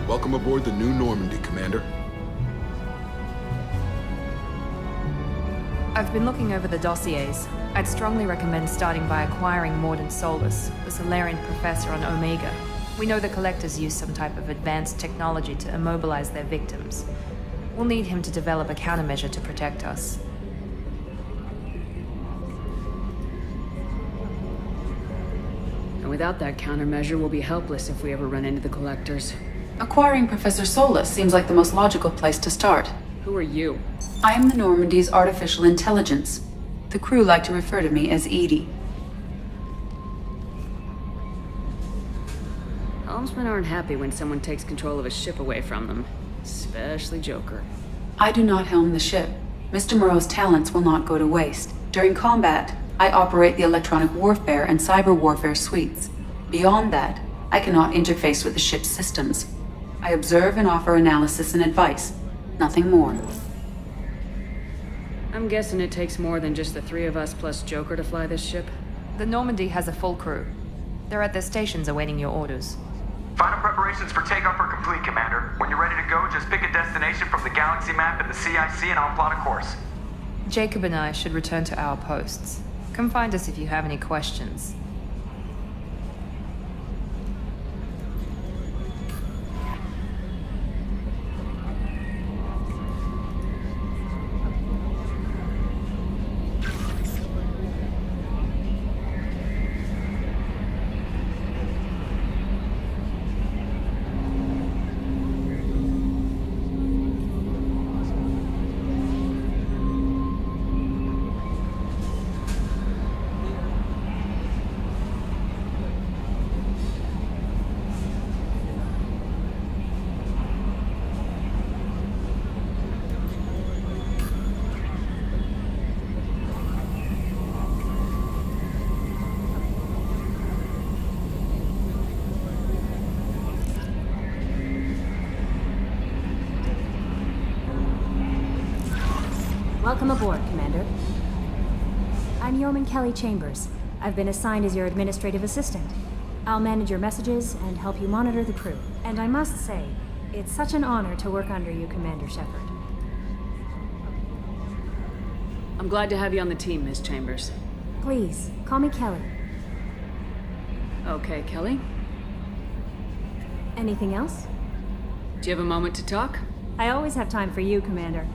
Welcome aboard the new Normandy, Commander. I've been looking over the dossiers. I'd strongly recommend starting by acquiring Mordin Solus, the Solarian professor on Omega. We know the Collectors use some type of advanced technology to immobilize their victims. We'll need him to develop a countermeasure to protect us. And without that countermeasure, we'll be helpless if we ever run into the Collectors. Acquiring Professor Solus seems like the most logical place to start. Who are you? I am the Normandy's artificial intelligence. The crew like to refer to me as Edie. Helmsmen aren't happy when someone takes control of a ship away from them. Especially Joker. I do not helm the ship. Mr. Moreau's talents will not go to waste. During combat, I operate the electronic warfare and cyber warfare suites. Beyond that, I cannot interface with the ship's systems. I observe and offer analysis and advice. Nothing more. I'm guessing it takes more than just the three of us plus Joker to fly this ship? The Normandy has a full crew. They're at their stations awaiting your orders. Final preparations for takeoff are complete, Commander. When you're ready to go, just pick a destination from the galaxy map in the CIC and I'll plot a course. Jacob and I should return to our posts. Come find us if you have any questions. Welcome aboard, Commander. I'm Yeoman Kelly Chambers. I've been assigned as your administrative assistant. I'll manage your messages and help you monitor the crew. And I must say, it's such an honor to work under you, Commander Shepard. I'm glad to have you on the team, Miss Chambers. Please, call me Kelly. Okay, Kelly. Anything else? Do you have a moment to talk? I always have time for you, Commander.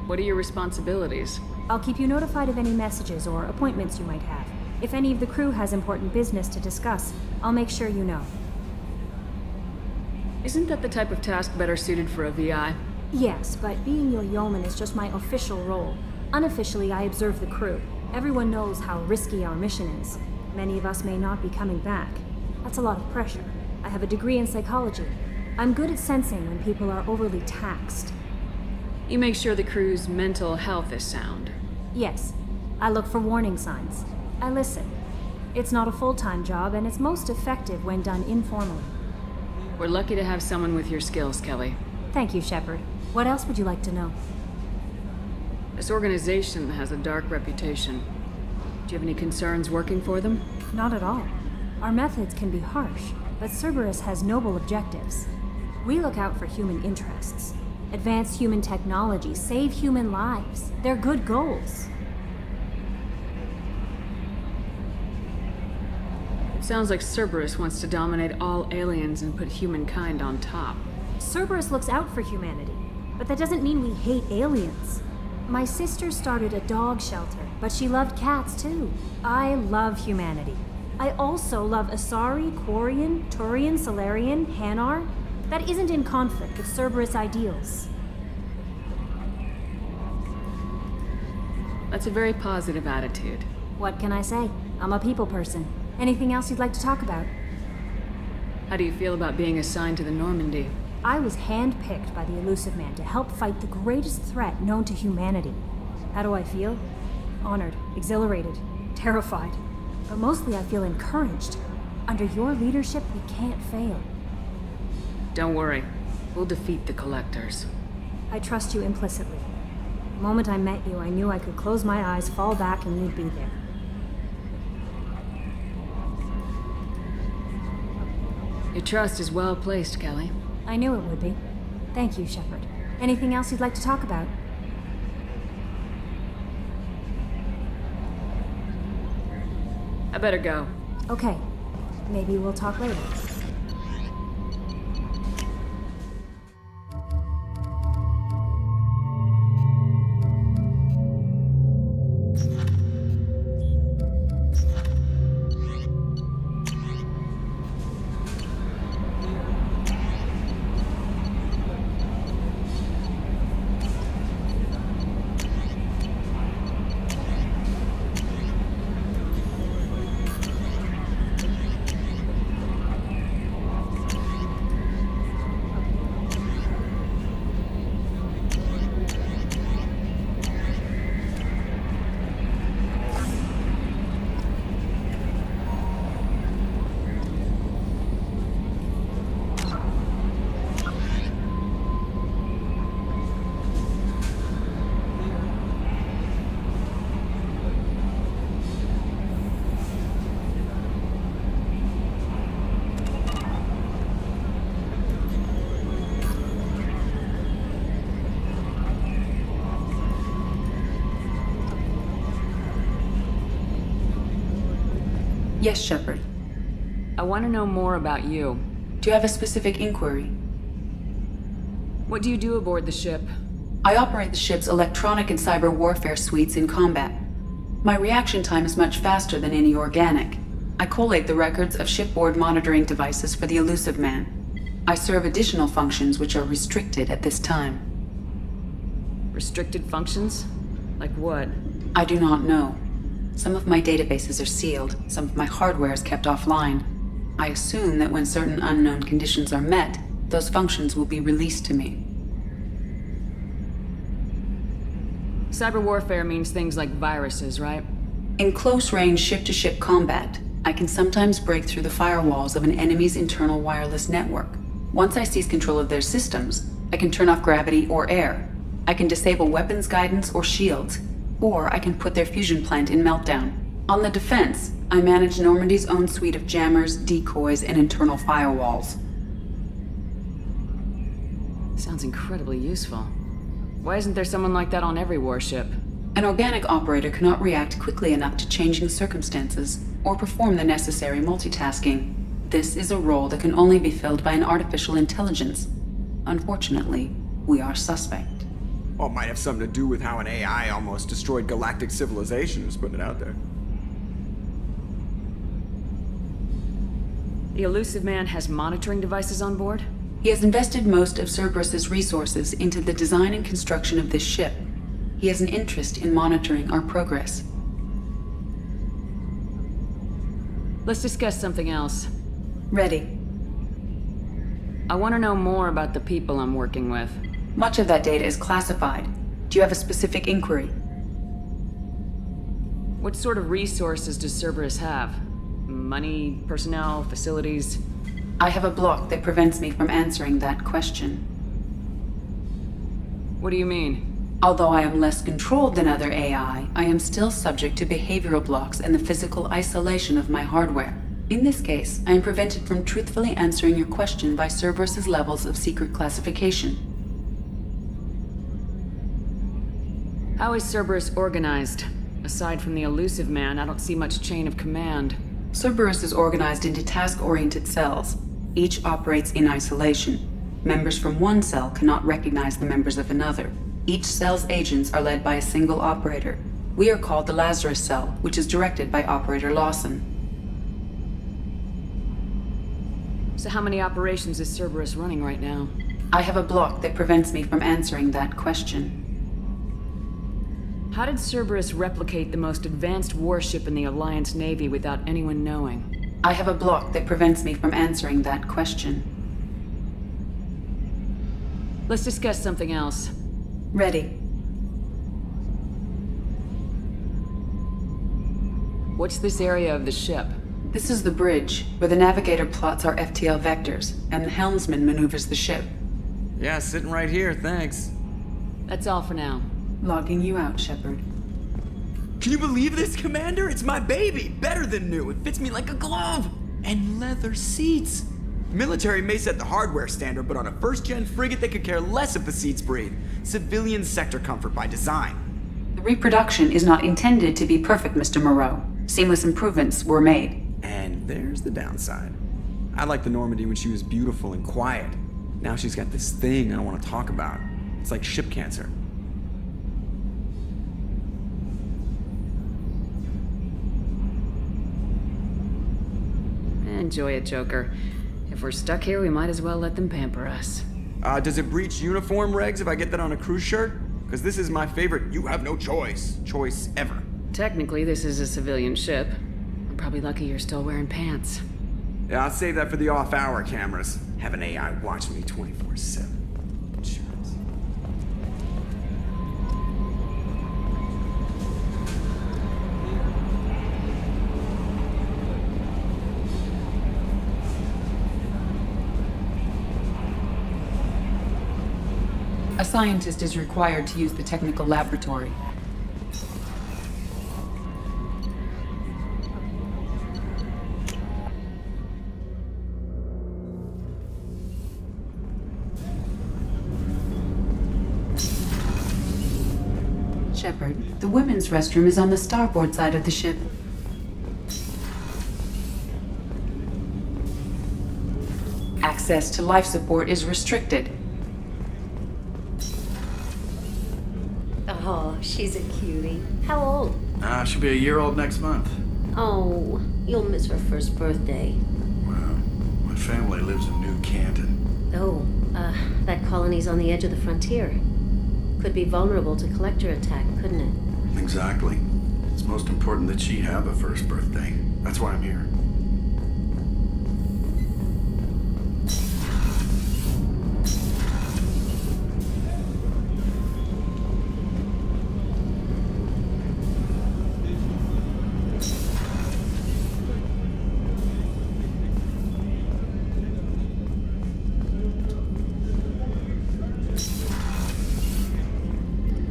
What are your responsibilities? I'll keep you notified of any messages or appointments you might have. If any of the crew has important business to discuss, I'll make sure you know. Isn't that the type of task better suited for a VI? Yes, but being your yeoman is just my official role. Unofficially, I observe the crew. Everyone knows how risky our mission is. Many of us may not be coming back. That's a lot of pressure. I have a degree in psychology. I'm good at sensing when people are overly taxed. You make sure the crew's mental health is sound. Yes. I look for warning signs. I listen. It's not a full-time job, and it's most effective when done informally. We're lucky to have someone with your skills, Kelly. Thank you, Shepard. What else would you like to know? This organization has a dark reputation. Do you have any concerns working for them? Not at all. Our methods can be harsh, but Cerberus has noble objectives. We look out for human interests. Advance human technology, save human lives. They're good goals. It sounds like Cerberus wants to dominate all aliens and put humankind on top. Cerberus looks out for humanity, but that doesn't mean we hate aliens. My sister started a dog shelter, but she loved cats too. I love humanity. I also love Asari, Quarian, Turian, Solarian, Hanar. That isn't in conflict with Cerberus ideals. That's a very positive attitude. What can I say? I'm a people person. Anything else you'd like to talk about? How do you feel about being assigned to the Normandy? I was handpicked by the Elusive Man to help fight the greatest threat known to humanity. How do I feel? Honored, exhilarated, terrified. But mostly I feel encouraged. Under your leadership, we can't fail. Don't worry. We'll defeat the Collectors. I trust you implicitly. The moment I met you, I knew I could close my eyes, fall back, and you'd be there. Your trust is well placed, Kelly. I knew it would be. Thank you, Shepard. Anything else you'd like to talk about? I better go. Okay. Maybe we'll talk later. Yes, Shepard. I want to know more about you. Do you have a specific inquiry? What do you do aboard the ship? I operate the ship's electronic and cyber warfare suites in combat. My reaction time is much faster than any organic. I collate the records of shipboard monitoring devices for the Elusive Man. I serve additional functions which are restricted at this time. Restricted functions? Like what? I do not know. Some of my databases are sealed, some of my hardware is kept offline. I assume that when certain unknown conditions are met, those functions will be released to me. Cyber warfare means things like viruses, right? In close-range ship-to-ship combat, I can sometimes break through the firewalls of an enemy's internal wireless network. Once I seize control of their systems, I can turn off gravity or air. I can disable weapons guidance or shields, or I can put their fusion plant in meltdown. On the defense, I manage Normandy's own suite of jammers, decoys, and internal firewalls. Sounds incredibly useful. Why isn't there someone like that on every warship? An organic operator cannot react quickly enough to changing circumstances, or perform the necessary multitasking. This is a role that can only be filled by an artificial intelligence. Unfortunately, we are suspect. Well, it might have something to do with how an AI almost destroyed galactic civilization, just putting it out there. The Elusive Man has monitoring devices on board? He has invested most of Cerberus's resources into the design and construction of this ship. He has an interest in monitoring our progress. Let's discuss something else. Ready. I want to know more about the people I'm working with. Much of that data is classified. Do you have a specific inquiry? What sort of resources does Cerberus have? Money, personnel, facilities? I have a block that prevents me from answering that question. What do you mean? Although I am less controlled than other AI, I am still subject to behavioral blocks and the physical isolation of my hardware. In this case, I am prevented from truthfully answering your question by Cerberus's levels of secret classification. How is Cerberus organized? Aside from the Elusive Man, I don't see much chain of command. Cerberus is organized into task-oriented cells. Each operates in isolation. Members from one cell cannot recognize the members of another. Each cell's agents are led by a single operator. We are called the Lazarus Cell, which is directed by Operator Lawson. So how many operations is Cerberus running right now? I have a block that prevents me from answering that question. How did Cerberus replicate the most advanced warship in the Alliance Navy without anyone knowing? I have a block that prevents me from answering that question. Let's discuss something else. Ready. What's this area of the ship? This is the bridge, where the navigator plots our FTL vectors, and the helmsman maneuvers the ship. Yeah, sitting right here, thanks. That's all for now. Logging you out, Shepard. Can you believe this, Commander? It's my baby! Better than new. It fits me like a glove! And leather seats! Military may set the hardware standard, but on a first-gen frigate they could care less if the seats breathe. Civilian sector comfort by design. The reproduction is not intended to be perfect, Mr. Moreau. Seamless improvements were made. And there's the downside. I liked the Normandy when she was beautiful and quiet. Now she's got this thing I don't want to talk about. It's like ship cancer. Enjoy it, Joker. If we're stuck here, we might as well let them pamper us. Does it breach uniform regs if I get that on a cruise shirt? Because this is my favorite you have no choice ever. Technically, this is a civilian ship. I'm probably lucky you're still wearing pants. Yeah, I'll save that for the off-hour cameras. Have an AI watch me 24/7. Insurance. A scientist is required to use the technical laboratory. Shepard, the women's restroom is on the starboard side of the ship. Access to life support is restricted. Oh, she's a cutie. How old? She'll be a year old next month. Oh, you'll miss her first birthday. Well, my family lives in New Canton. Oh, that colony's on the edge of the frontier. Could be vulnerable to collector attack, couldn't it? Exactly. It's most important that she have a first birthday. That's why I'm here.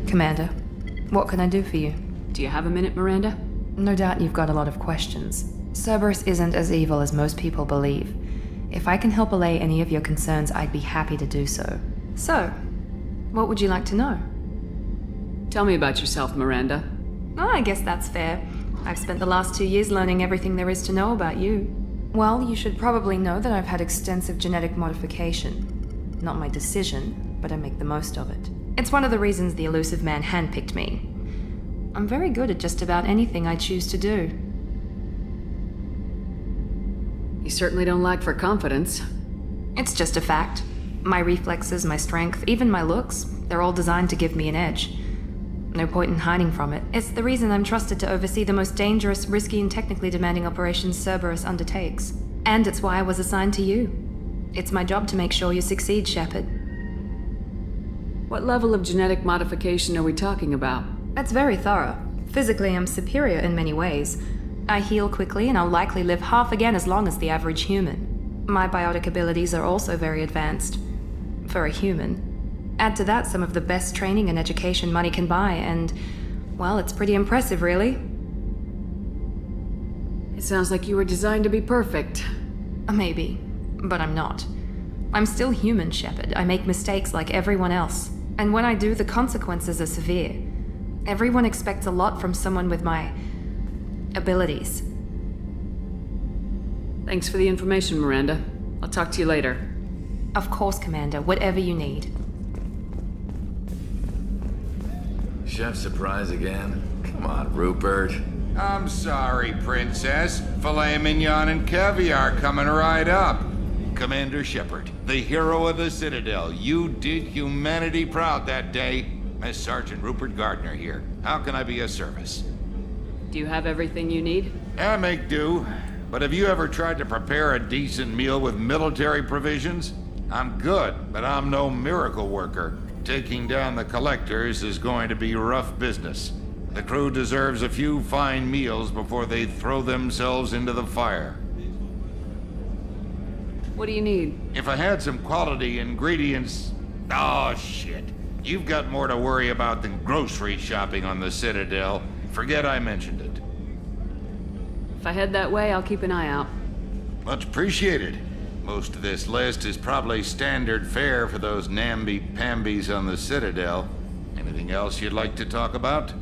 Commander, what can I do for you? Do you have a minute, Miranda? No doubt you've got a lot of questions. Cerberus isn't as evil as most people believe. If I can help allay any of your concerns, I'd be happy to do so. So, what would you like to know? Tell me about yourself, Miranda. Oh, I guess that's fair. I've spent the last 2 years learning everything there is to know about you. Well, you should probably know that I've had extensive genetic modification. Not my decision, but I make the most of it. It's one of the reasons the elusive man handpicked me. I'm very good at just about anything I choose to do. You certainly don't lack for confidence. It's just a fact. My reflexes, my strength, even my looks, they're all designed to give me an edge. No point in hiding from it. It's the reason I'm trusted to oversee the most dangerous, risky, and technically demanding operations Cerberus undertakes. And it's why I was assigned to you. It's my job to make sure you succeed, Shepard. What level of genetic modification are we talking about? That's very thorough. Physically, I'm superior in many ways. I heal quickly, and I'll likely live half again as long as the average human. My biotic abilities are also very advanced. For a human. Add to that some of the best training and education money can buy, and, well, it's pretty impressive, really. It sounds like you were designed to be perfect. Maybe, but I'm not. I'm still human, Shepard. I make mistakes like everyone else. And when I do, the consequences are severe. Everyone expects a lot from someone with my abilities. Thanks for the information, Miranda. I'll talk to you later. Of course, Commander. Whatever you need. Chef surprise again? Come on, Rupert. I'm sorry, Princess. Filet mignon and caviar coming right up. Commander Shepard, the hero of the Citadel. You did humanity proud that day. Miss Sergeant Rupert Gardner here. How can I be of service? Do you have everything you need? I make do. But have you ever tried to prepare a decent meal with military provisions? I'm good, but I'm no miracle worker. Taking down the collectors is going to be rough business. The crew deserves a few fine meals before they throw themselves into the fire. What do you need? If I had some quality ingredients... Oh, shit. You've got more to worry about than grocery shopping on the Citadel. Forget I mentioned it. If I head that way, I'll keep an eye out. Much appreciated. Most of this list is probably standard fare for those namby-pambies on the Citadel. Anything else you'd like to talk about?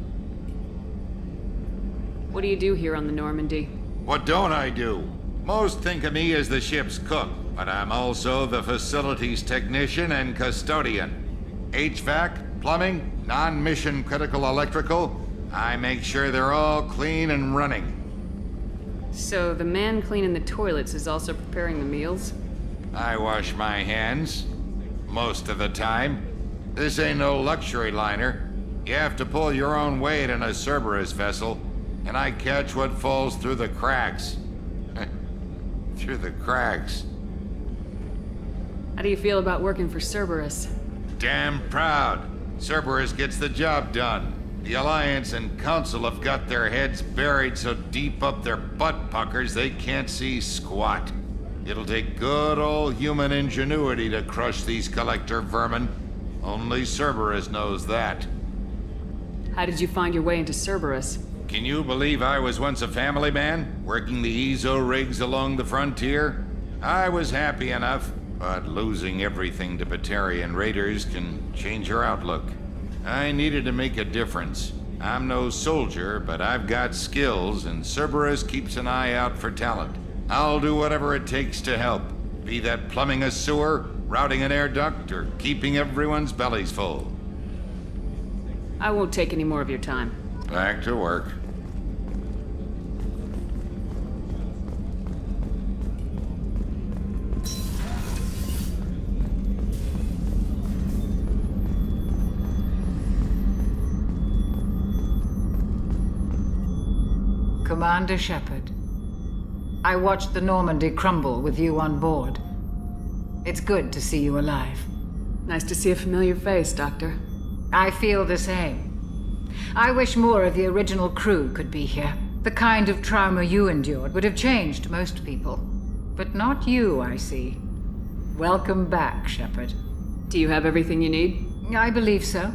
What do you do here on the Normandy? What don't I do? Most think of me as the ship's cook, but I'm also the facilities technician and custodian. HVAC, plumbing, non-mission critical electrical, I make sure they're all clean and running. So the man cleaning the toilets is also preparing the meals? I wash my hands. Most of the time. This ain't no luxury liner. You have to pull your own weight in a Cerberus vessel, and I catch what falls through the cracks. Through the cracks. How do you feel about working for Cerberus? Damn proud. Cerberus gets the job done. The Alliance and Council have got their heads buried so deep up their butt puckers they can't see squat. It'll take good old human ingenuity to crush these collector vermin. Only Cerberus knows that. How did you find your way into Cerberus? Can you believe I was once a family man, working the Ezo rigs along the frontier? I was happy enough, but losing everything to Batarian raiders can change your outlook. I needed to make a difference. I'm no soldier, but I've got skills, and Cerberus keeps an eye out for talent. I'll do whatever it takes to help, be that plumbing a sewer, routing an air duct, or keeping everyone's bellies full. I won't take any more of your time. Back to work. Commander Shepard, I watched the Normandy crumble with you on board. It's good to see you alive. Nice to see a familiar face, Doctor. I feel the same. I wish more of the original crew could be here. The kind of trauma you endured would have changed most people. But not you, I see. Welcome back, Shepard. Do you have everything you need? I believe so.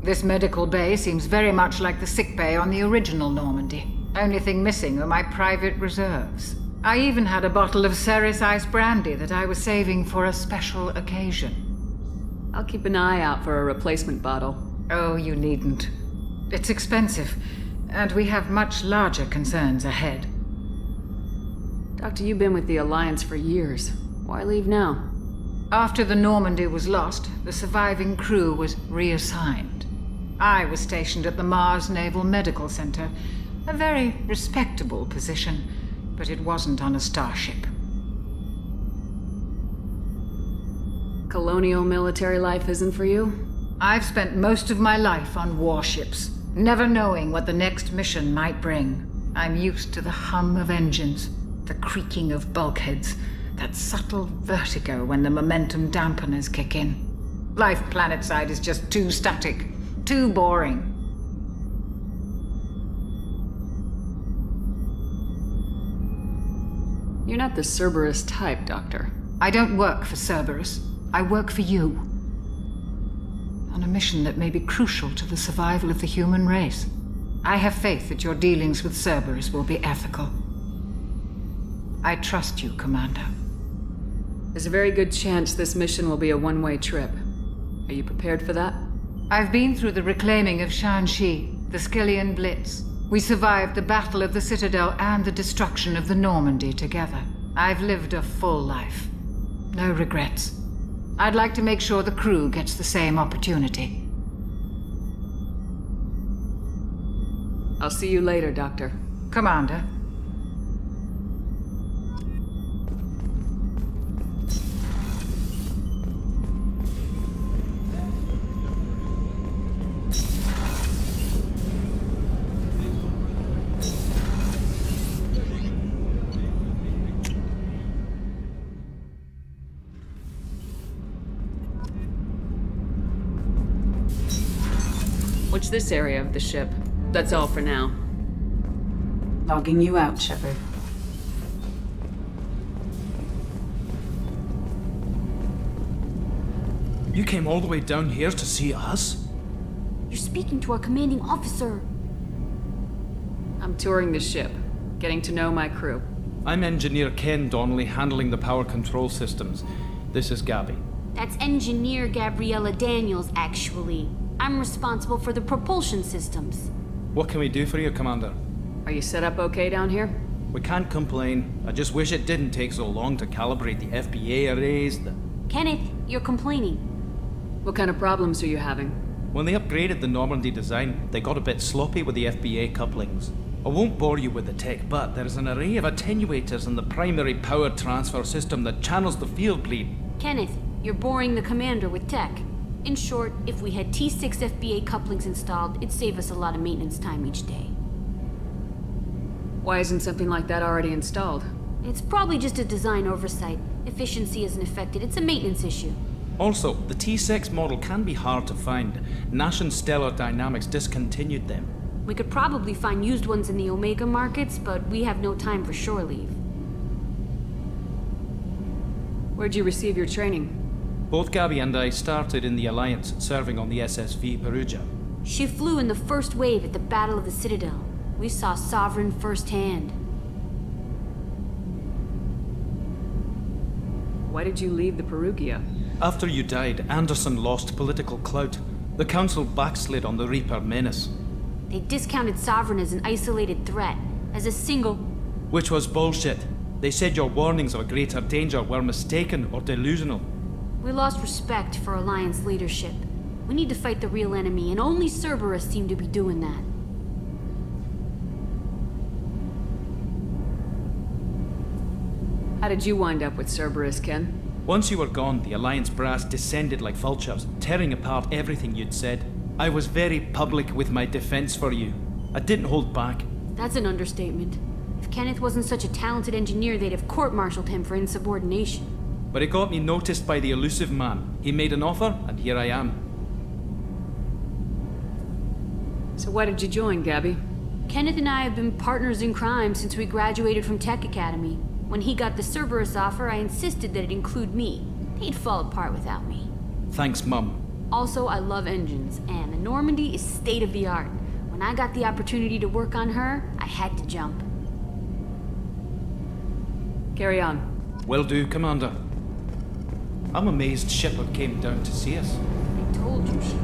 This medical bay seems very much like the sick bay on the original Normandy. Only thing missing are my private reserves. I even had a bottle of Ceres Ice brandy that I was saving for a special occasion. I'll keep an eye out for a replacement bottle. Oh, you needn't. It's expensive, and we have much larger concerns ahead. Doctor, you've been with the Alliance for years. Why leave now? After the Normandy was lost, the surviving crew was reassigned. I was stationed at the Mars Naval Medical Center, a very respectable position, but it wasn't on a starship. Colonial military life isn't for you? I've spent most of my life on warships, never knowing what the next mission might bring. I'm used to the hum of engines, the creaking of bulkheads, that subtle vertigo when the momentum dampeners kick in. Life planetside is just too static, too boring. You're not the Cerberus type, Doctor. I don't work for Cerberus. I work for you. On a mission that may be crucial to the survival of the human race. I have faith that your dealings with Cerberus will be ethical. I trust you, Commander. There's a very good chance this mission will be a one-way trip. Are you prepared for that? I've been through the reclaiming of Shanxi, the Skillian Blitz. We survived the Battle of the Citadel and the destruction of the Normandy together. I've lived a full life. No regrets. I'd like to make sure the crew gets the same opportunity. I'll see you later, Doctor. Commander. Watch this area of the ship. That's all for now. Logging you out, Shepard. You came all the way down here to see us? You're speaking to our commanding officer. I'm touring the ship, getting to know my crew. I'm Engineer Ken Donnelly, handling the power control systems. This is Gabby. That's Engineer Gabriella Daniels, actually. I'm responsible for the propulsion systems. What can we do for you, Commander? Are you set up okay down here? We can't complain. I just wish it didn't take so long to calibrate the FBA arrays. Kenneth, you're complaining. What kind of problems are you having? When they upgraded the Normandy design, they got a bit sloppy with the FBA couplings. I won't bore you with the tech, but there is an array of attenuators in the primary power transfer system that channels the field bleed. Kenneth, you're boring the commander with tech. In short, if we had T6 FBA couplings installed, it'd save us a lot of maintenance time each day. Why isn't something like that already installed? It's probably just a design oversight. Efficiency isn't affected. It's a maintenance issue. Also, the T6 model can be hard to find. Nash and Stellar Dynamics discontinued them. We could probably find used ones in the Omega markets, but we have no time for shore leave. Where'd you receive your training? Both Gabby and I started in the Alliance, serving on the SSV Perugia. She flew in the first wave at the Battle of the Citadel. We saw Sovereign firsthand. Why did you leave the Perugia? After you died, Anderson lost political clout. The Council backslid on the Reaper menace. They discounted Sovereign as an isolated threat, as a single... Which was bullshit. They said your warnings of a greater danger were mistaken or delusional. We lost respect for Alliance leadership. We need to fight the real enemy, and only Cerberus seem to be doing that. How did you wind up with Cerberus, Ken? Once you were gone, the Alliance brass descended like vultures, tearing apart everything you'd said. I was very public with my defense for you. I didn't hold back. That's an understatement. If Kenneth wasn't such a talented engineer, they'd have court-martialed him for insubordination. But it got me noticed by the elusive man. He made an offer, and here I am. So why did you join, Gabby? Kenneth and I have been partners in crime since we graduated from Tech Academy. When he got the Cerberus offer, I insisted that it include me. He'd fall apart without me. Thanks, Mum. Also, I love engines, and the Normandy is state-of-the-art. When I got the opportunity to work on her, I had to jump. Carry on. Will do, Commander. I'm amazed Shepard came down to see us. I told you she...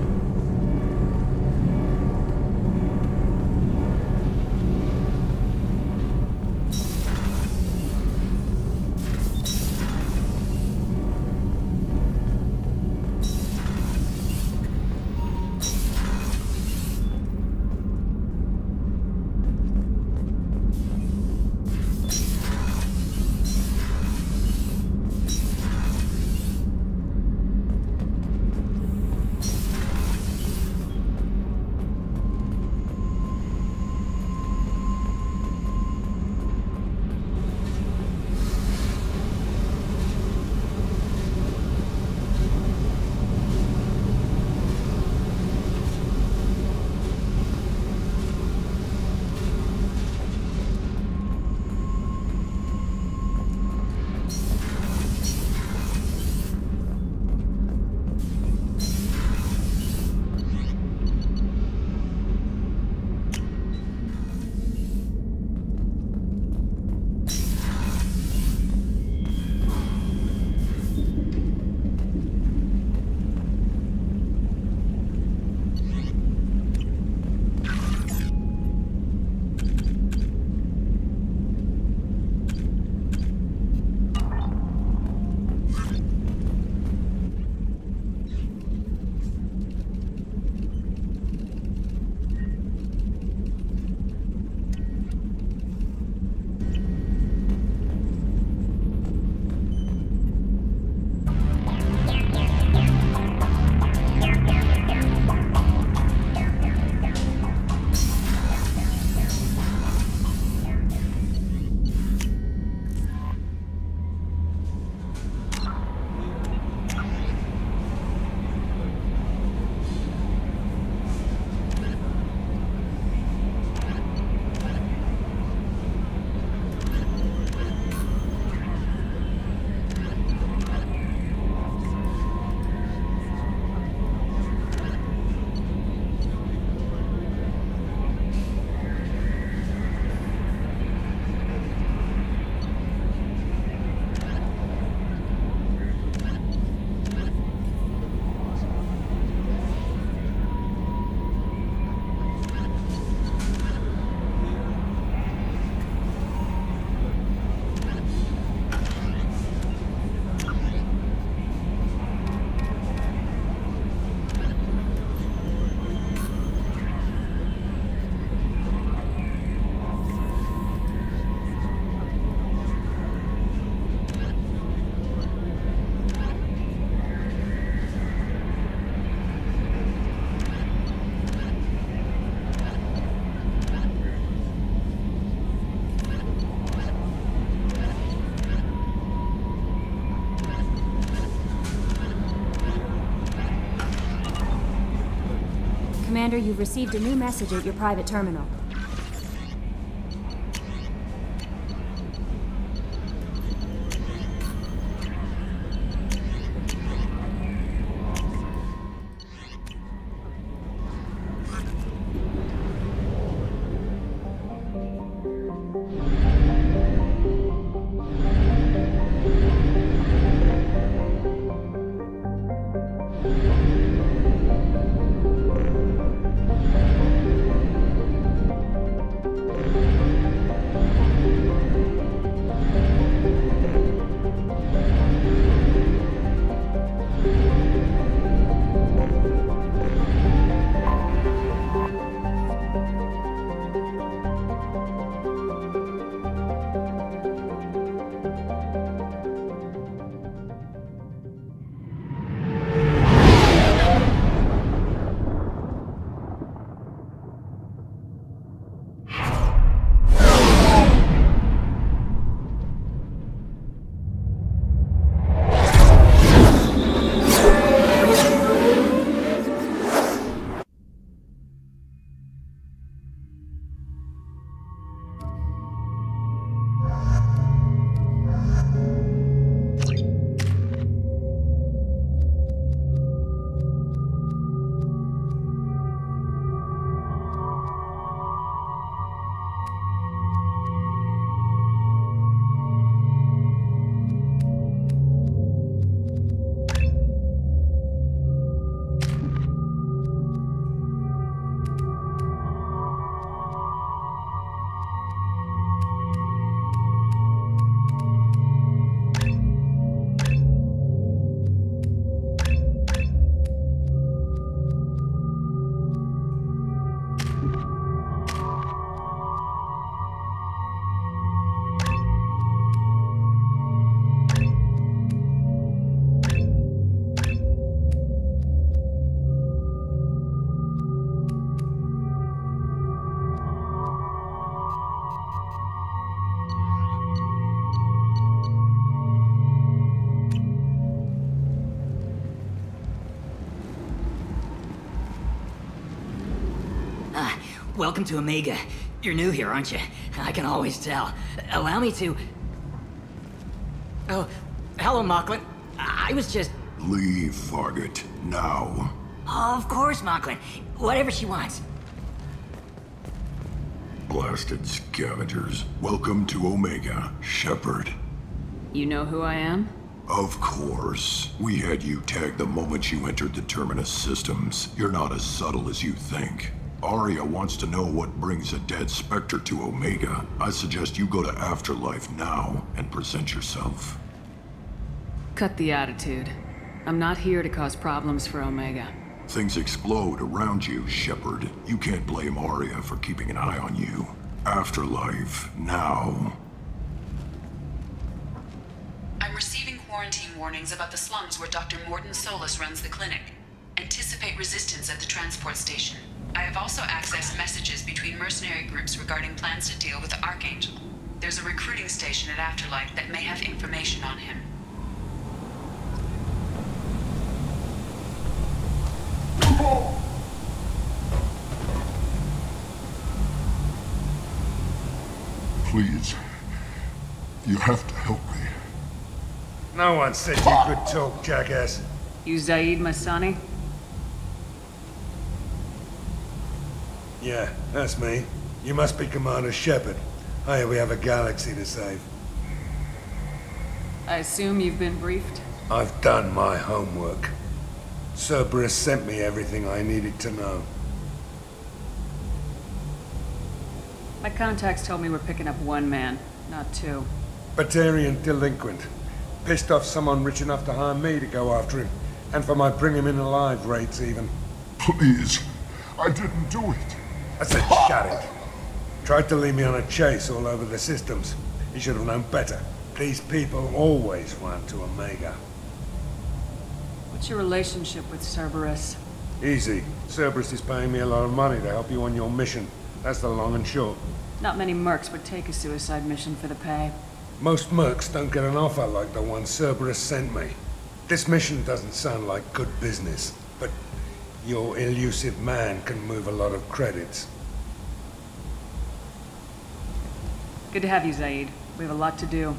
Commander, you've received a new message at your private terminal. Welcome to Omega. You're new here, aren't you? I can always tell. Allow me to... Oh, hello, Mocklin. I was just... Leave, Fargate. Now. Oh, of course, Mocklin. Whatever she wants. Blasted scavengers. Welcome to Omega, Shepard. You know who I am? Of course. We had you tagged the moment you entered the Terminus systems. You're not as subtle as you think. Arya wants to know what brings a dead Spectre to Omega. I suggest you go to Afterlife now and present yourself. Cut the attitude. I'm not here to cause problems for Omega. Things explode around you, Shepard. You can't blame Arya for keeping an eye on you. Afterlife, now. I'm receiving quarantine warnings about the slums where Dr. Mordin Solus runs the clinic. Anticipate resistance at the transport station. I have also accessed messages between mercenary groups regarding plans to deal with the Archangel. There's a recruiting station at Afterlife that may have information on him. Please, you have to help me. No one said you could talk, jackass. You Zaid Masani? Yeah, that's me. You must be Commander Shepard. Hey, we have a galaxy to save. I assume you've been briefed? I've done my homework. Cerberus sent me everything I needed to know. My contacts told me we're picking up one man, not two. Batarian delinquent. Pissed off someone rich enough to hire me to go after him. And for my bring him in alive rates even. Please, I didn't do it. I said shut it. Tried to lead me on a chase all over the systems. He should have known better. These people always run to Omega. What's your relationship with Cerberus? Easy. Cerberus is paying me a lot of money to help you on your mission. That's the long and short. Not many mercs would take a suicide mission for the pay. Most mercs don't get an offer like the one Cerberus sent me. This mission doesn't sound like good business, but Your elusive man can move a lot of credits. Good to have you, Zaid. We have a lot to do.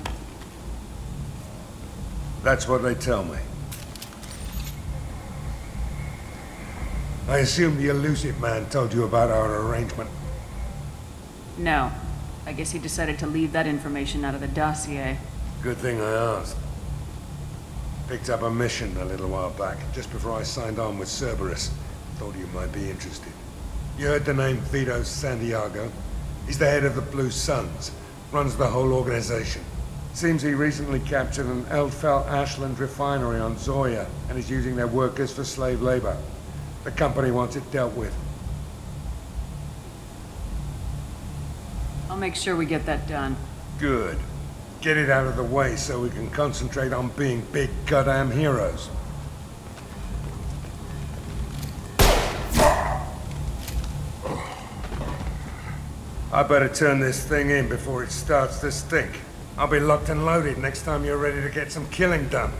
That's what they tell me. I assume the elusive man told you about our arrangement. No. I guess he decided to leave that information out of the dossier. Good thing I asked. Picked up a mission a little while back, just before I signed on with Cerberus. Thought you might be interested. You heard the name Vito Santiago? He's the head of the Blue Suns. Runs the whole organization. Seems he recently captured an Eldfell Ashland refinery on Zoya, and is using their workers for slave labor. The company wants it dealt with. I'll make sure we get that done. Good. Get it out of the way so we can concentrate on being big goddamn heroes. I better turn this thing in before it starts to stink. I'll be locked and loaded next time you're ready to get some killing done.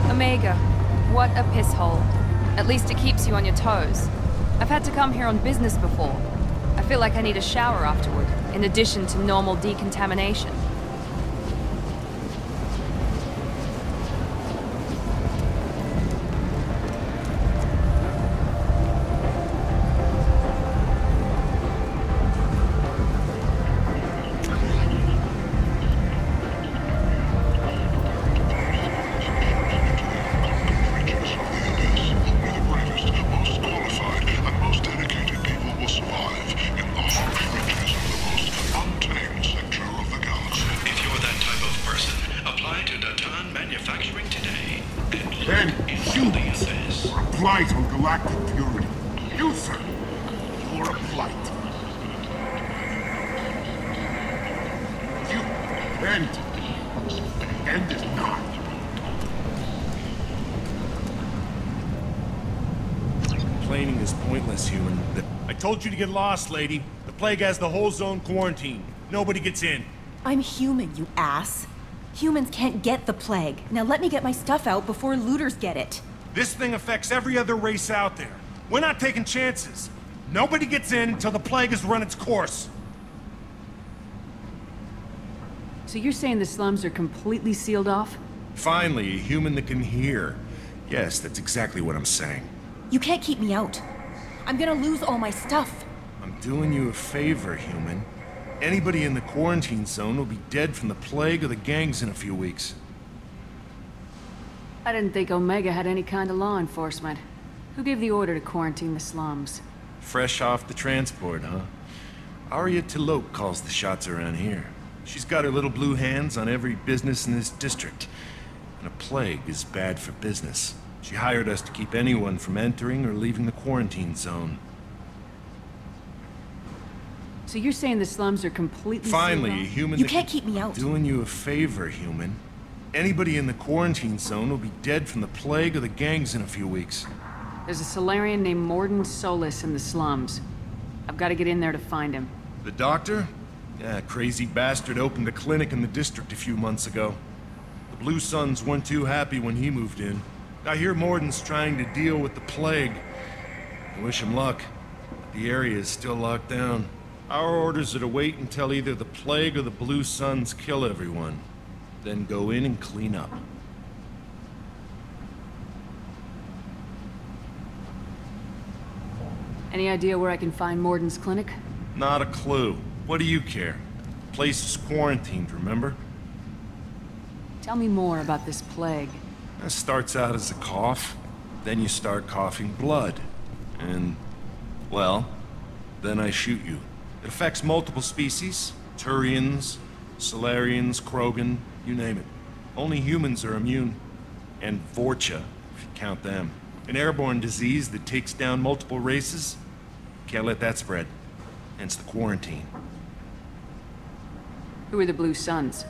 Omega, what a piss hole. At least it keeps you on your toes. I've had to come here on business before. I feel like I need a shower afterward, in addition to normal decontamination. Blight on galactic purity. You, sir, you're a blight. You end is not. Complaining is pointless, human. I told you to get lost, lady. The plague has the whole zone quarantined. Nobody gets in. I'm human, you ass. Humans can't get the plague. Now let me get my stuff out before looters get it. This thing affects every other race out there. We're not taking chances. Nobody gets in until the plague has run its course. So you're saying the slums are completely sealed off? Finally, a human that can hear. Yes, that's exactly what I'm saying. You can't keep me out. I'm gonna lose all my stuff. I'm doing you a favor, human. Anybody in the quarantine zone will be dead from the plague or the gangs in a few weeks. I didn't think Omega had any kind of law enforcement. Who gave the order to quarantine the slums? Fresh off the transport, huh? Arya Tilok calls the shots around here. She's got her little blue hands on every business in this district. And a plague is bad for business. She hired us to keep anyone from entering or leaving the quarantine zone. So you're saying the slums are completely Finally, sealed a off? human You can't keep me out. Doing you a favor, human. Anybody in the quarantine zone will be dead from the plague or the gangs in a few weeks. There's a Solarian named Mordin Solus in the slums. I've got to get in there to find him. The doctor? Yeah, crazy bastard opened a clinic in the district a few months ago. The Blue Suns weren't too happy when he moved in. I hear Mordin's trying to deal with the plague. I wish him luck. The area is still locked down. Our orders are to wait until either the plague or the Blue Suns kill everyone. Then go in and clean up. Any idea where I can find Mordin's clinic? Not a clue. What do you care? Place is quarantined, remember? Tell me more about this plague. It starts out as a cough, then you start coughing blood. And, well, then I shoot you. It affects multiple species. Turians, Solarians, Krogan, you name it. Only humans are immune. And Vorcha, if you count them. An airborne disease that takes down multiple races. Can't let that spread. hence the quarantine. Who are the Blue Suns?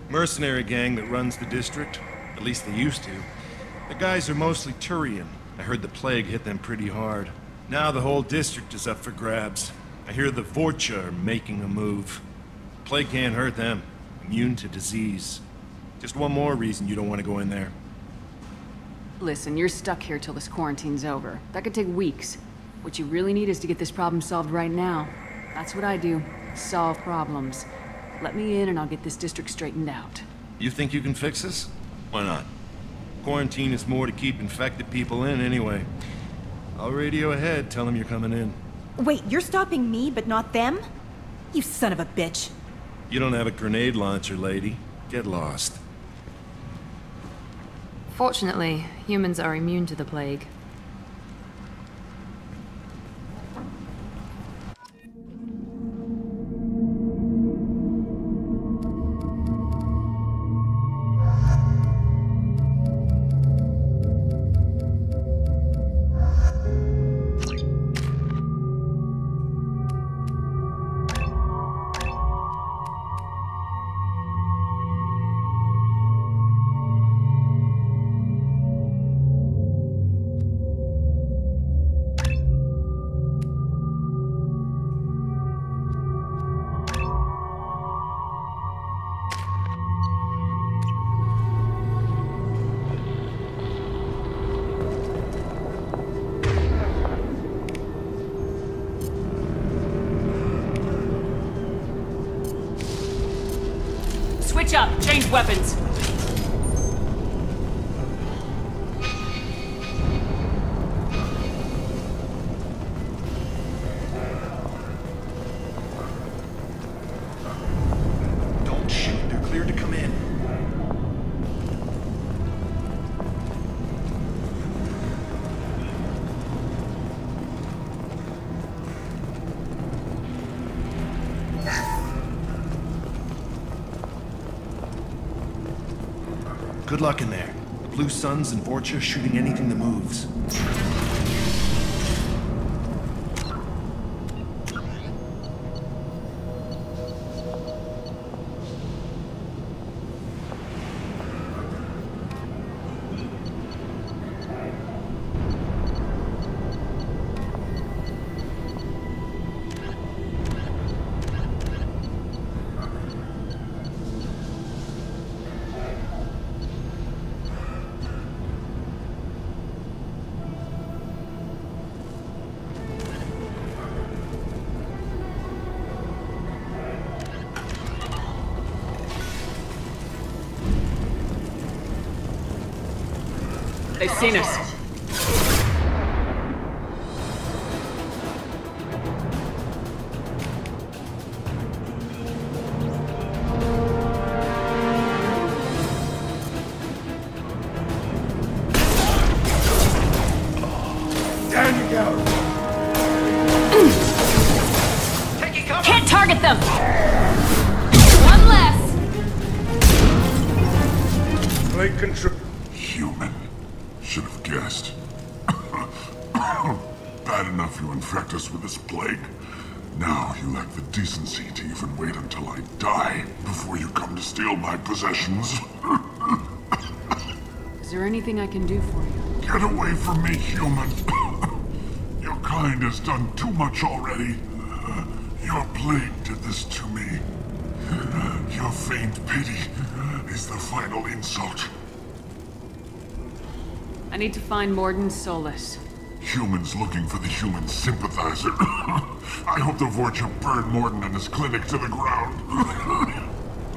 Mercenary gang that runs the district. At least they used to. The guys are mostly Turian. I heard the plague hit them pretty hard. Now the whole district is up for grabs. I hear the Vorcha are making a move. Plague can't hurt them. Immune to disease. Just one more reason you don't want to go in there. Listen, you're stuck here till this quarantine's over. That could take weeks. What you really need is to get this problem solved right now. That's what I do. Solve problems. Let me in and I'll get this district straightened out. You think you can fix this? Why not? Quarantine is more to keep infected people in anyway. I'll radio ahead, tell them you're coming in. Wait, you're stopping me, but not them? You son of a bitch. You don't have a grenade launcher, lady. Get lost. Fortunately, humans are immune to the plague. Switch up! Change weapons! Don't shoot. They're cleared to come in. Good luck in there. The Blue Suns and Vorcha shooting anything that moves. They've seen us. Down you go! Can't target them! One less! Plague control. Human. Should have guessed. Bad enough you infect us with this plague. Now you lack the decency to even wait until I die before you come to steal my possessions. Is there anything I can do for you? Get away from me, human. Your kind has done too much already. Your plague did this to me. Your feigned pity is the final insult. I need to find Mordin Solus. Humans looking for the human sympathizer. I hope the Vorcha burned Mordin and his clinic to the ground.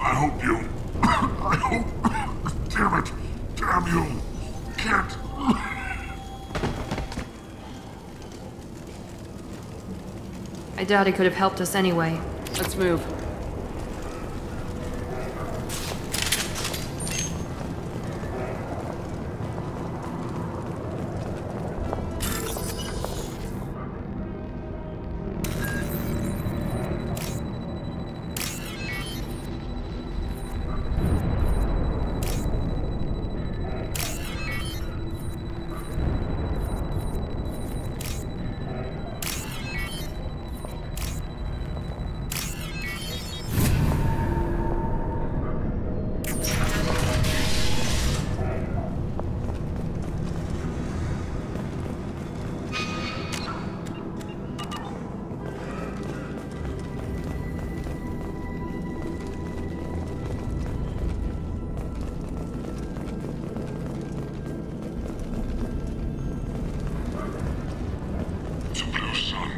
I hope you... I hope... Damn it! Damn you! Can't... I doubt he could have helped us anyway. Let's move.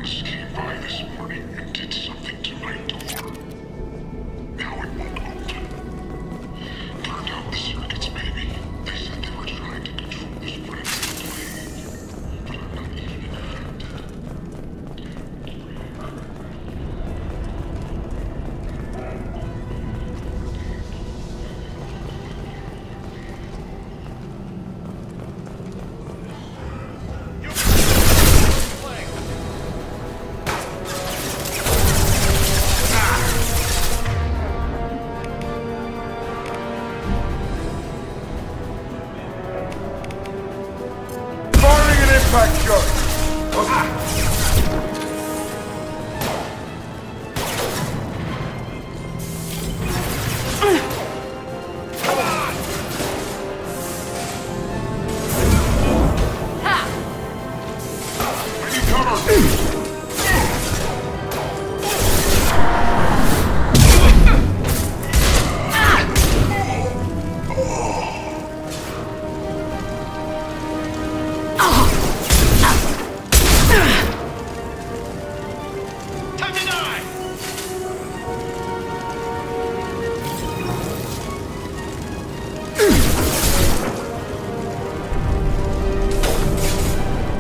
Humans came by this morning and did something to my door. Now it won't open. Turned out the circuits, maybe. They said they were trying to control the spread of the plague, but I'm not even infected. Impact shot.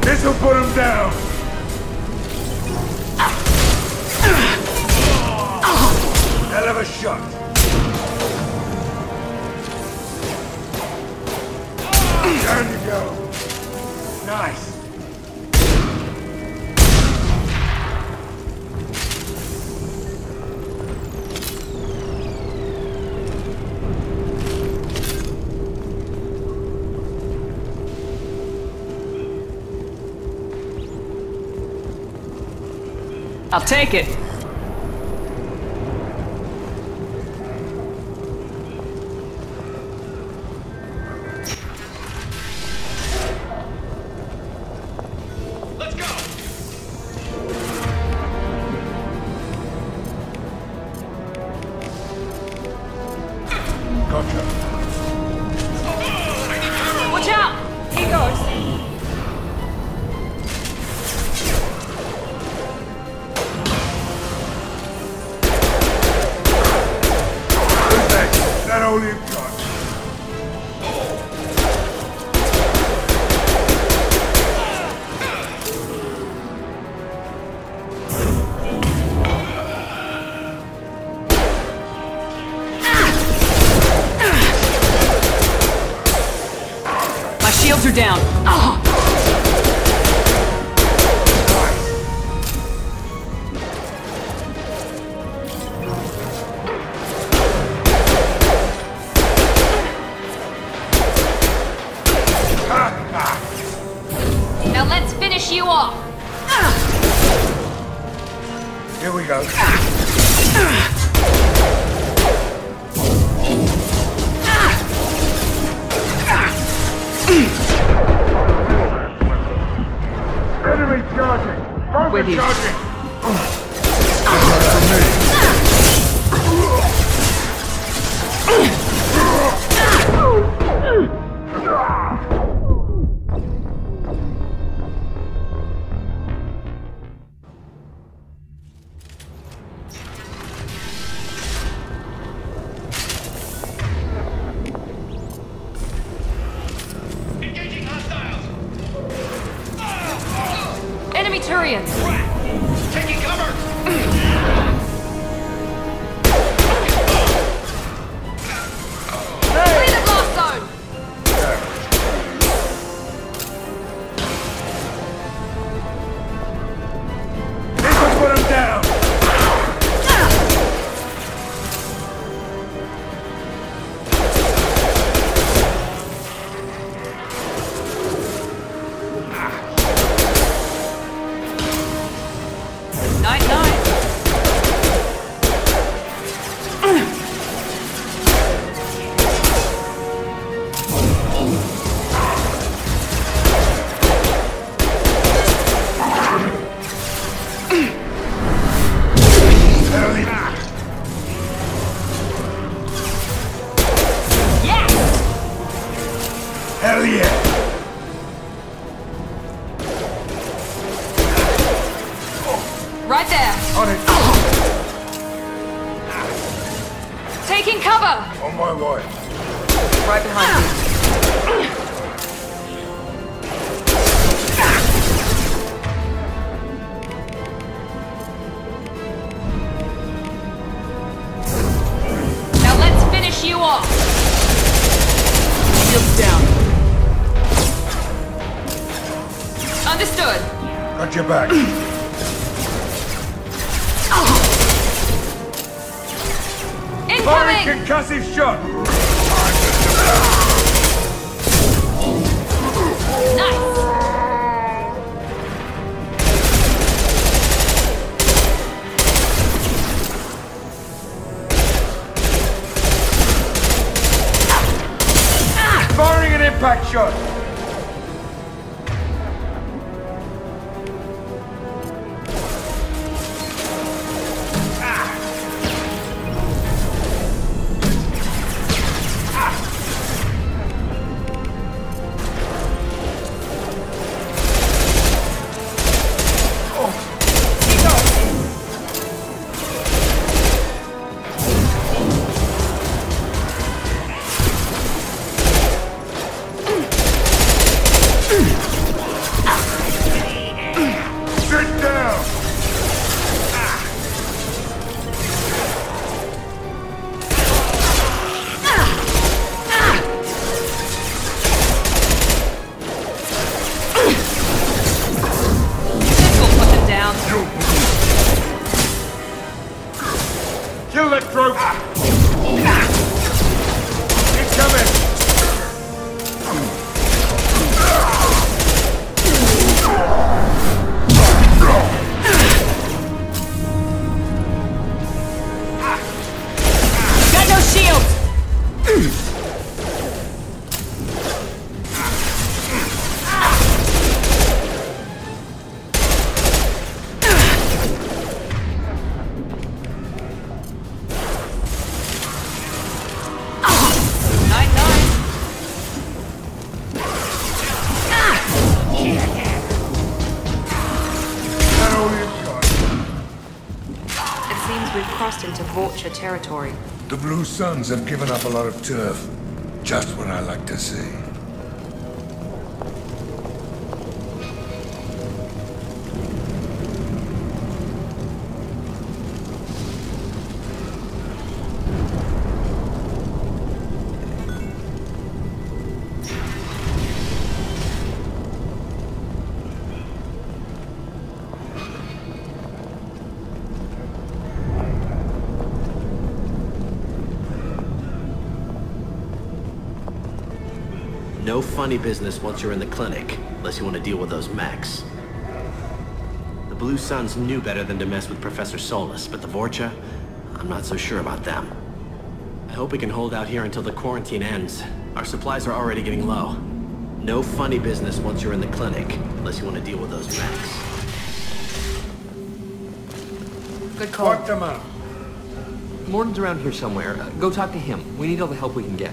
This'll put him down. Hell of a shot. Down you go. Nice. I'll take it. Let's go! Gotcha. Watch out! Here goes. That all you've got. My shields are down. Now let's finish you off. Here we go. Enemy charging! Both With are you. charging! Engaging hostiles! Enemy Turians. Taking cover! Clear the blast zone. This'll put him down! Night, night. Hell yeah! Hell yeah! Right there. On it. Taking cover. On my way. Right behind you. Now let's finish you off. Shields down. Understood. Got your back. Incoming! Concussive shot! Nice! Firing an impact shot! Kill that throat! Incoming! Got no shields! We've crossed into Vulture territory. The Blue Suns have given up a lot of turf. Just what I like to see. No funny business once you're in the clinic, unless you want to deal with those mechs. The Blue Suns knew better than to mess with Professor Solus, but the Vorcha, I'm not so sure about them. I hope we can hold out here until the quarantine ends. Our supplies are already getting low. No funny business once you're in the clinic, unless you want to deal with those mechs. Good call. Fuck them up. Mordin's around here somewhere. Go talk to him. We need all the help we can get.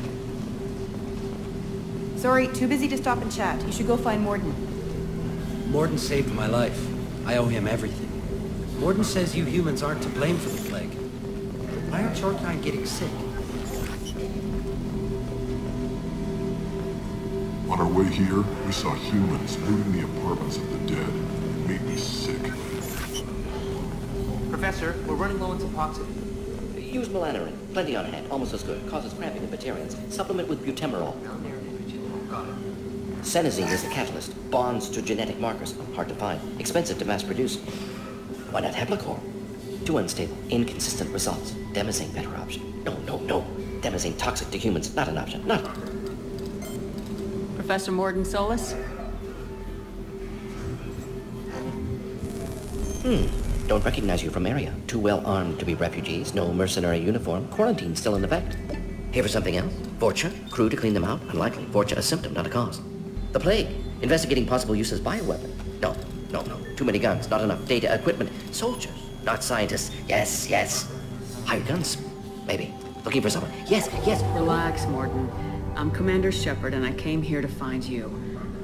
Sorry, too busy to stop and chat. You should go find Mordin. Mordin saved my life. I owe him everything. Mordin says you humans aren't to blame for the plague. Why aren't your kind getting sick? On our way here, we saw humans looting the apartments of the dead. It made me sick. Professor, we're running low on Suboxone. Use melanorin. Plenty on hand. Almost as good. Causes cramping in Batarians. Supplement with butemerol. Senesine is the catalyst. Bonds to genetic markers. Hard to find. Expensive to mass produce. Why not Heplicor? Too unstable. Inconsistent results. Demazine better option. No. Demazine toxic to humans. Not an option. Not. Professor Mordin Solus? Don't recognize you from area. Too well armed to be refugees. No mercenary uniform. Quarantine still in effect. Here for something else? Vorcha? Crew to clean them out? Unlikely. Vorcha a symptom, not a cause. The plague. Investigating possible use as bioweapon. No. Too many guns, not enough data, equipment. Soldiers, not scientists. Yes. Hired guns, maybe. Looking for someone. Yes. Relax, Mordin. I'm Commander Shepard, and I came here to find you.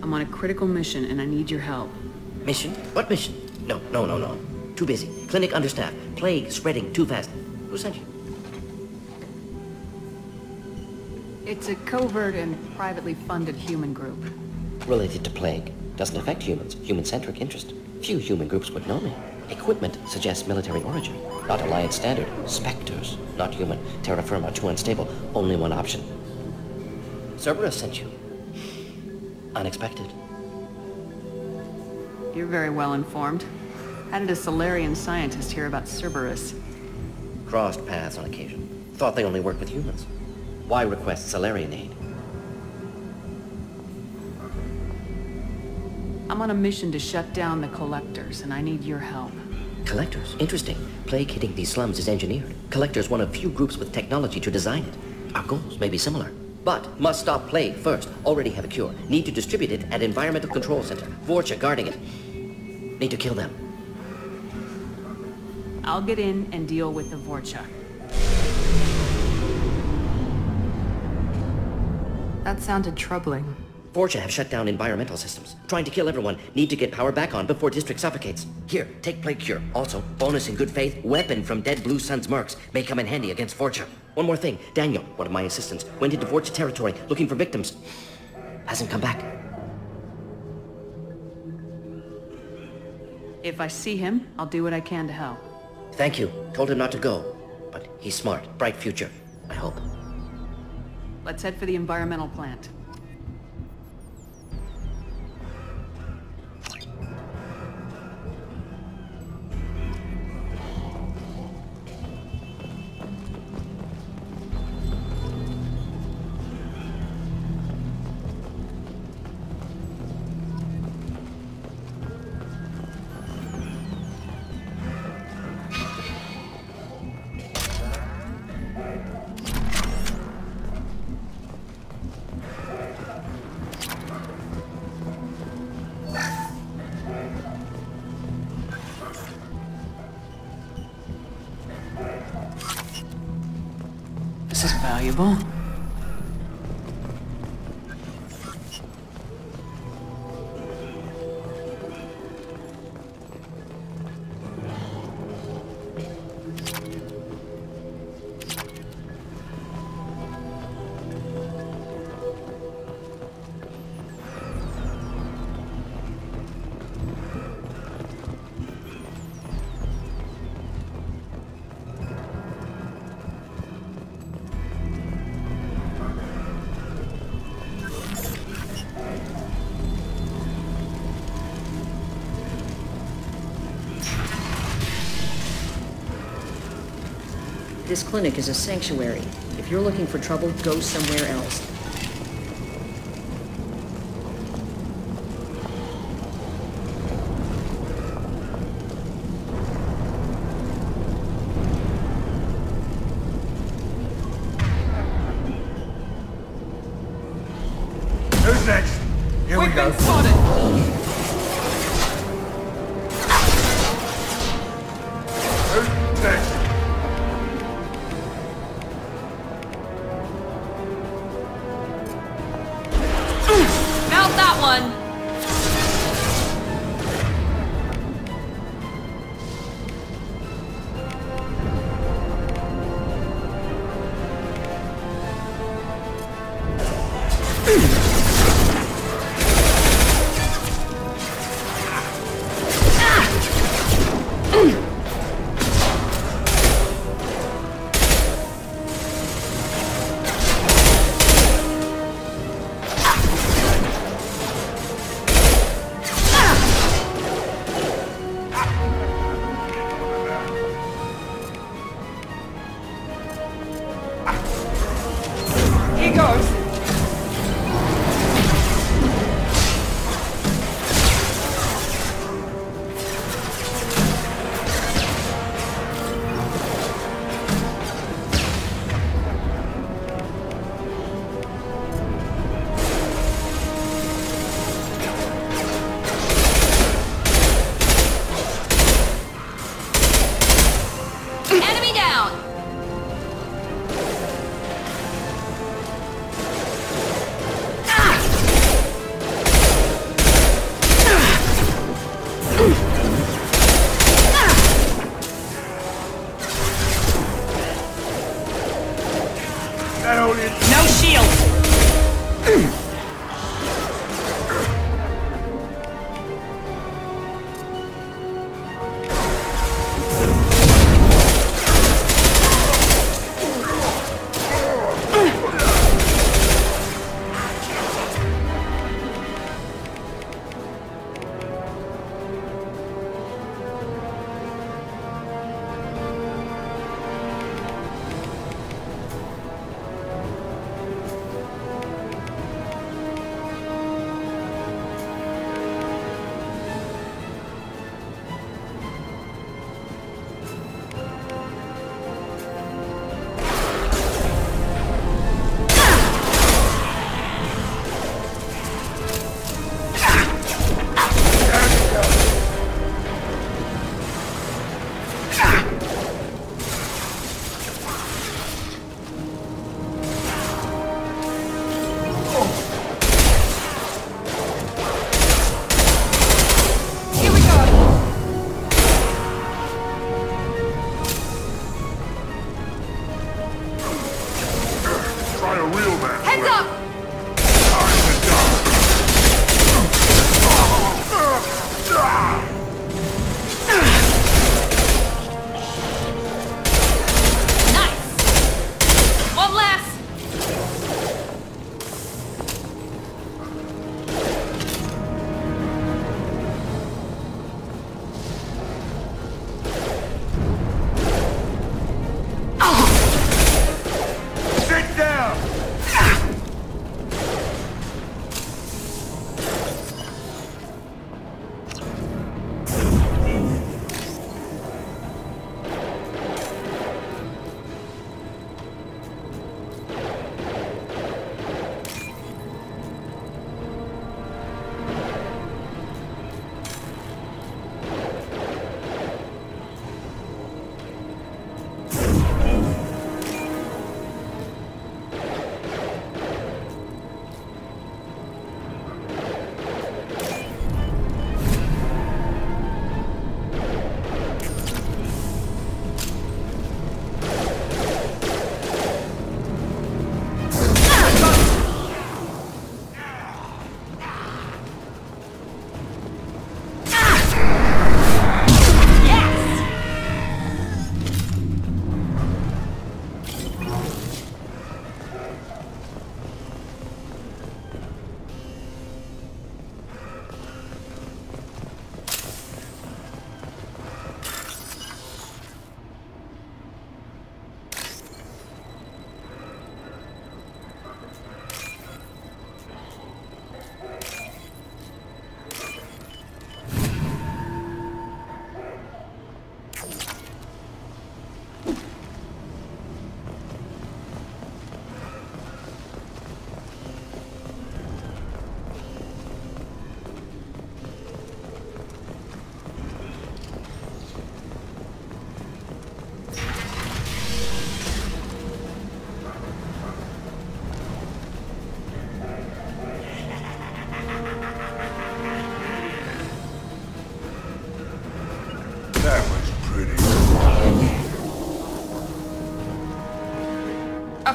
I'm on a critical mission, and I need your help. Mission? What mission? No. Too busy. Clinic understaffed. Plague spreading too fast. Who sent you? It's a covert and privately funded human group. Related to plague. Doesn't affect humans. Human-centric interest. Few human groups would know me. Equipment suggests military origin. Not Alliance standard. Spectres. Not human. Terra firma. Too unstable. Only one option. Cerberus sent you. Unexpected. You're very well informed. How did a Solarian scientist hear about Cerberus? Crossed paths on occasion. Thought they only worked with humans. Why request Solarian aid? I'm on a mission to shut down the Collectors, and I need your help. Collectors? Interesting. Plague hitting these slums is engineered. Collectors one of few groups with technology to design it. Our goals may be similar. But must stop plague first. Already have a cure. Need to distribute it at Environmental Control Center. Vorcha guarding it. Need to kill them. I'll get in and deal with the Vorcha. That sounded troubling. Vorcha have shut down environmental systems. Trying to kill everyone. Need to get power back on before district suffocates. Here, take plague cure. Also, bonus in good faith, weapon from dead Blue Sun's mercs. May come in handy against Vorcha. One more thing. Daniel, one of my assistants, went into Vorcha territory looking for victims. Hasn't come back. If I see him, I'll do what I can to help. Thank you. Told him not to go. But he's smart. Bright future. I hope. Let's head for the environmental plant. This is valuable. This clinic is a sanctuary. If you're looking for trouble, go somewhere else. Who's next? Here we go. Who's next? Mount that one! He goes.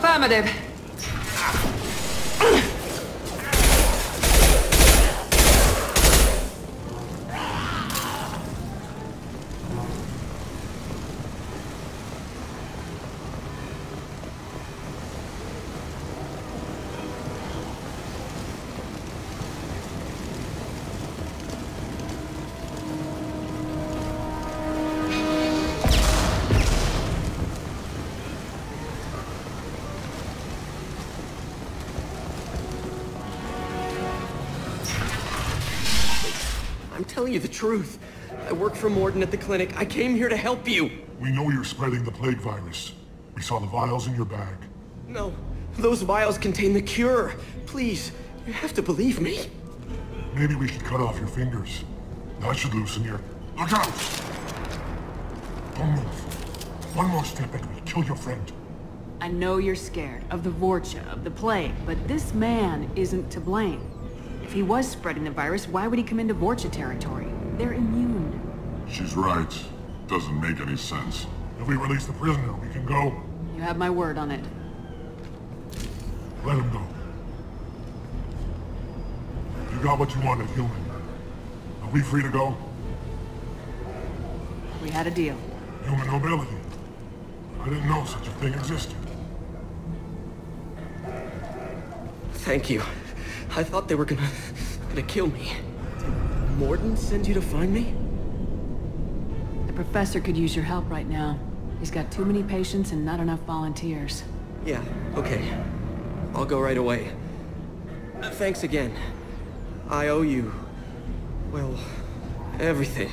Affirmative. I'm telling you the truth. I work for Mordin at the clinic. I came here to help you. We know you're spreading the plague virus. We saw the vials in your bag. No, those vials contain the cure. Please, you have to believe me. Maybe we should cut off your fingers. That should loosen your... Look out! Don't move. One more step and we'll kill your friend. I know you're scared of the Vorcha, of the plague, but this man isn't to blame. If he was spreading the virus, why would he come into Vorcha territory? They're immune. She's right. Doesn't make any sense. If we release the prisoner, we can go. You have my word on it. Let him go. You got what you wanted, human. Are we free to go? We had a deal. Human nobility. I didn't know such a thing existed. Thank you. I thought they were gonna kill me. Did Mordin send you to find me? The professor could use your help right now. He's got too many patients and not enough volunteers. Yeah, okay. I'll go right away. Thanks again. I owe you... well, everything.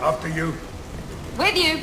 After you. With you!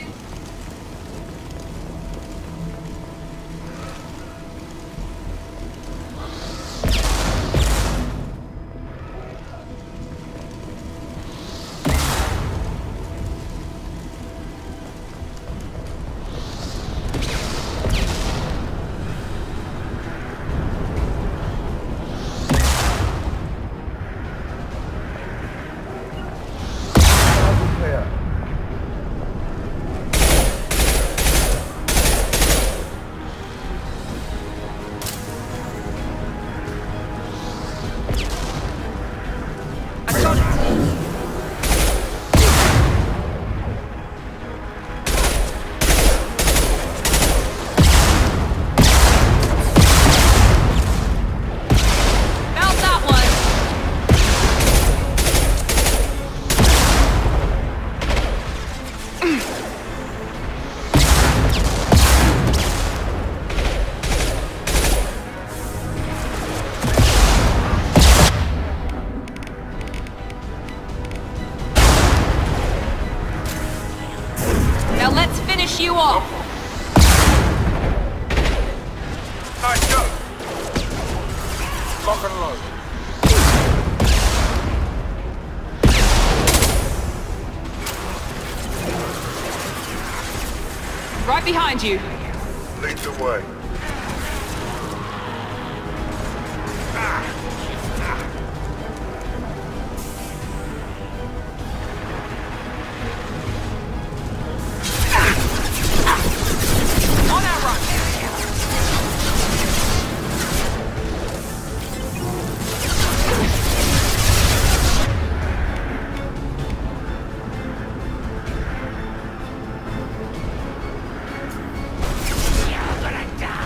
You off! Nice go! Lock and load. Right behind you. Lead the way. You're gonna die!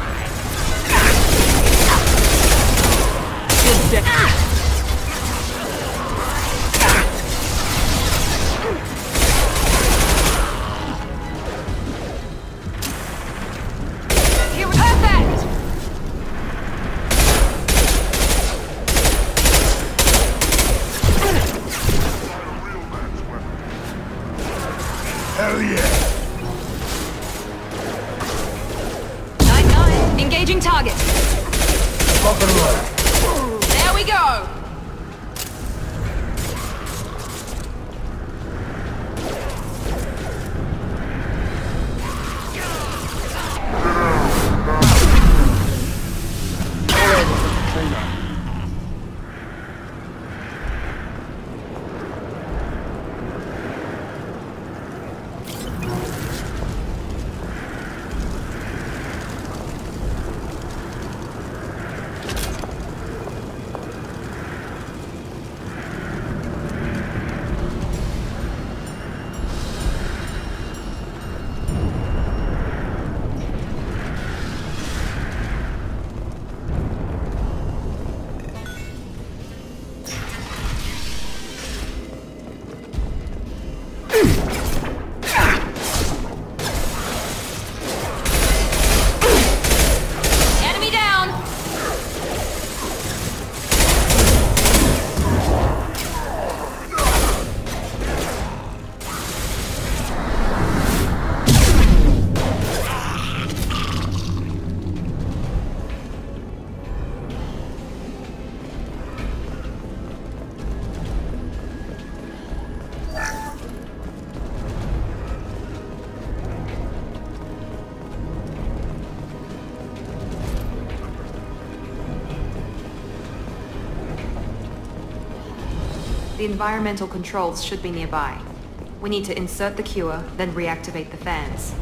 The environmental controls should be nearby. We need to insert the cure, then reactivate the fans.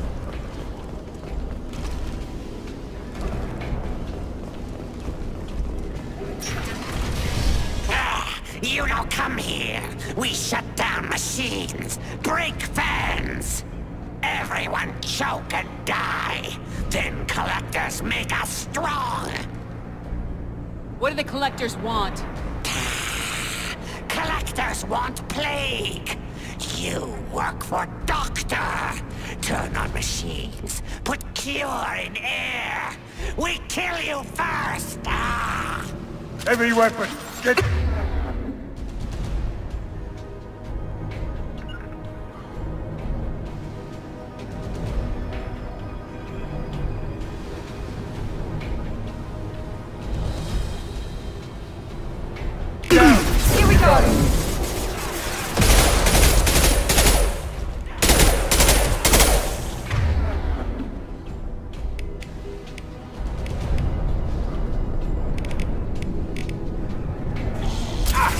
You don't come here. We shut down machines, break fans. Everyone choke and die. Then collectors make us strong. What do the collectors want? Collectors want plague. You work for Doctor. Turn on machines. Put cure in air. We kill you first. Ah. Heavy weapon. Get... Here we go!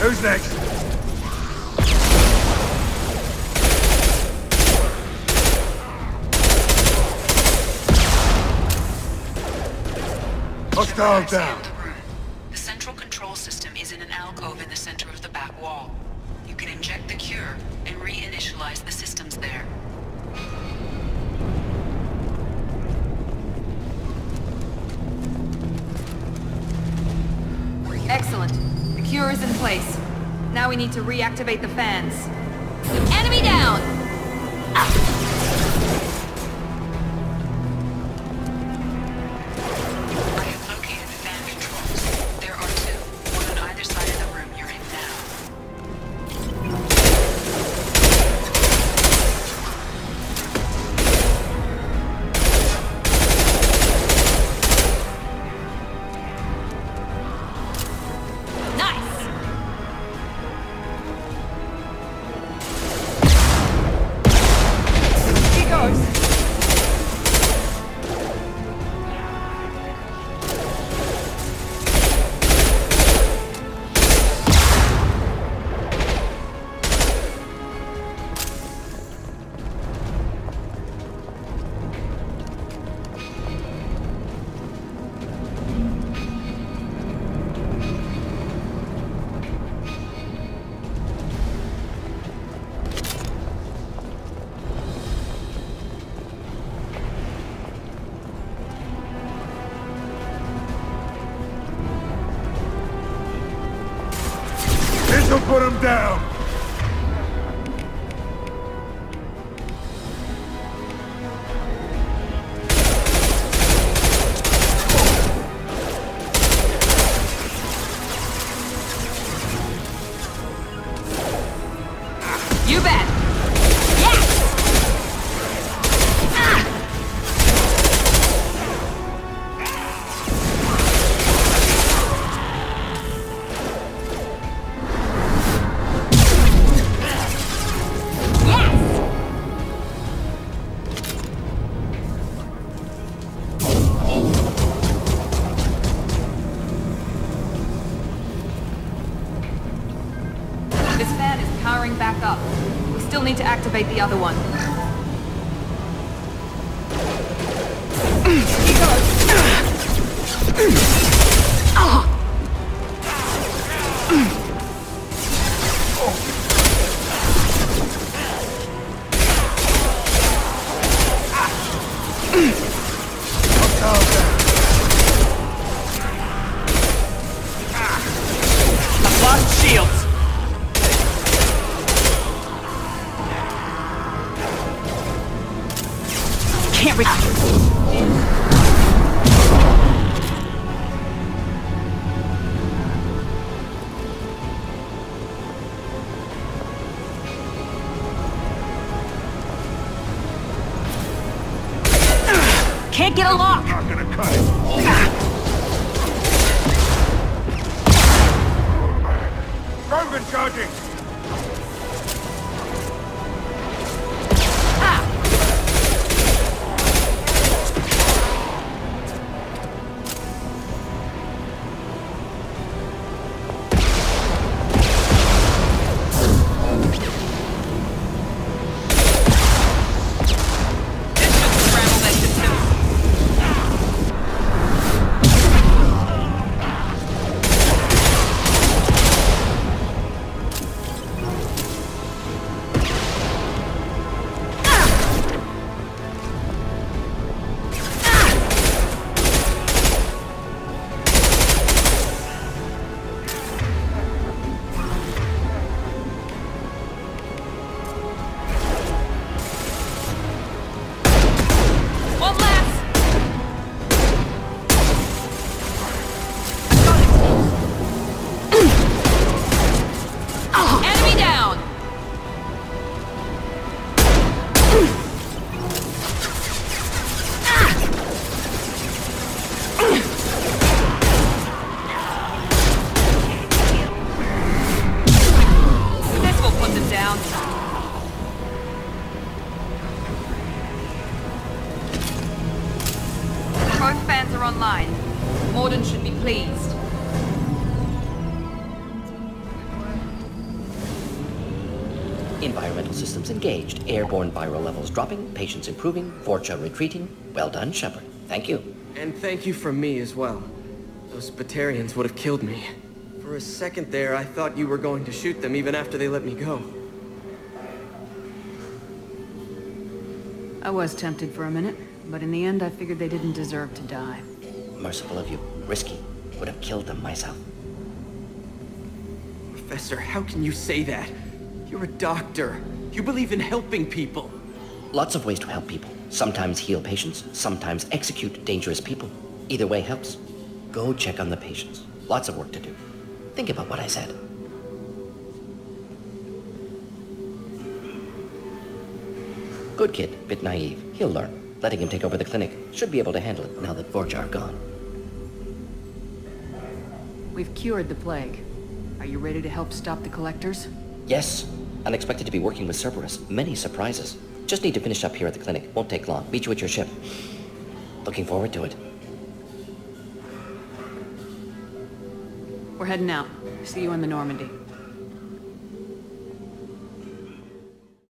Who's next? Hostile down. The central control system is in an alcove in the center of the back wall. You can inject the cure and reinitialize the systems there. Excellent. The cure is in place. Now we need to reactivate the fans. Enemy down! I have located the fan controls. There are two, one on either side of the room you're in This'll put him down. You bet! This fan is powering back up. We still need to activate the other one. I've lost shields. Can't reach. Can't get a lock. Not gonna cut it. Rogan charging. down. Both fans are online. Mordin should be pleased. Environmental systems engaged. Airborne viral levels dropping. Patients improving. Vorcha retreating. Well done, Shepard. Thank you. And thank you from me as well. Those Batarians would have killed me. For a second there, I thought you were going to shoot them even after they let me go. I was tempted for a minute, but in the end I figured they didn't deserve to die. Merciful of you. Risky. Would have killed them myself. Professor, how can you say that? You're a doctor. You believe in helping people. Lots of ways to help people. Sometimes heal patients, sometimes execute dangerous people. Either way helps. Go check on the patients. Lots of work to do. Think about what I said. Good kid, bit naive. He'll learn. Letting him take over the clinic. Should be able to handle it now that Vorcha are gone. We've cured the plague. Are you ready to help stop the collectors? Yes. Unexpected to be working with Cerberus. Many surprises. Just need to finish up here at the clinic. Won't take long. Meet you at your ship. Looking forward to it. We're heading out. See you on the Normandy.